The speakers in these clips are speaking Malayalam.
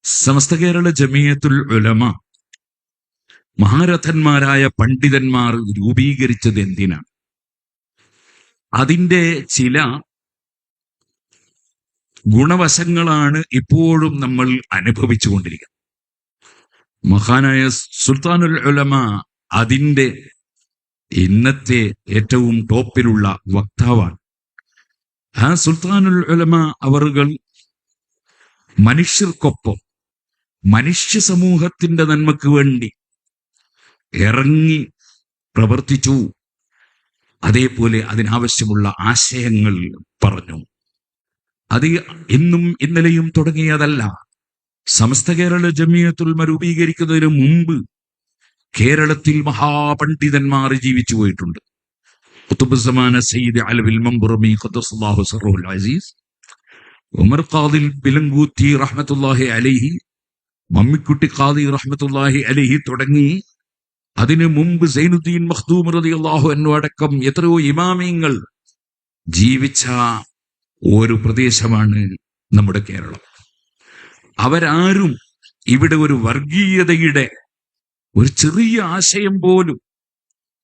സമസ്ത കേരള ജമിയത്തുൽ ഉലമ മഹാരഥന്മാരായ പണ്ഡിതന്മാർ രൂപീകരിച്ചത് എന്തിനാണ്? അതിൻ്റെ ചില ഗുണവശങ്ങളാണ് ഇപ്പോഴും നമ്മൾ അനുഭവിച്ചുകൊണ്ടിരിക്കുന്നത്. മഹാനായ സുൽത്താനുൽ ഉലമ അതിൻ്റെ ഇന്നത്തെ ഏറ്റവും ടോപ്പിലുള്ള വക്താവാണ്. ആ സുൽത്താനുൽ ഉലമ അവറുകൾ മനുഷ്യർക്കൊപ്പം മനുഷ്യ സമൂഹത്തിന്റെ നന്മക്ക് വേണ്ടി ഇറങ്ങി പ്രവർത്തിച്ചു. അതേപോലെ അതിനാവശ്യമുള്ള ആശയങ്ങൾ പറഞ്ഞു. അത് ഇന്നും ഇന്നലെയും തുടങ്ങിയതല്ല. സമസ്ത കേരള ജമിയത്തുൽ ഉലമ രൂപീകരിക്കുന്നതിന് മുമ്പ് കേരളത്തിൽ മഹാപണ്ഡിതന്മാർ ജീവിച്ചു പോയിട്ടുണ്ട്. ഖുതുബുസ്സമാന സയ്യിദ് അലവിൽ മംബുറമി ഖദ്ദസല്ലാഹു സിർറഹുൽ അസീസ്, ഉമർ ഖാദി ബിലങ്കൂത്തി റഹ്മത്തുള്ളാഹി അലൈഹി, മമ്മിക്കുട്ടി ഖാദി റഹ്മത്തുള്ളാഹി അലൈഹി തുടങ്ങി അതിനു മുമ്പ് സൈനുദ്ദീൻ മഖ്ദൂം റളിയല്ലാഹു അൻഹു അടക്കം എത്രയോ ഇമാമിയങ്ങൾ ജീവിച്ച ഒരു പ്രദേശമാണ് നമ്മുടെ കേരളം. അവരാരും ഇവിടെ ഒരു വർഗീയതയുടെ ഒരു ചെറിയ ആശയം പോലും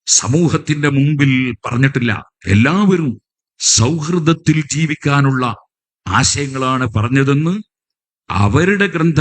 സമൂഹത്തിന്റെ മുമ്പിൽ പറഞ്ഞിട്ടില്ല. എല്ലാവരും സൗഹൃദത്തിൽ ജീവിക്കാനുള്ള ആശയങ്ങളാണ് പറഞ്ഞതെന്ന് അവരുടെ ഗ്രന്ഥ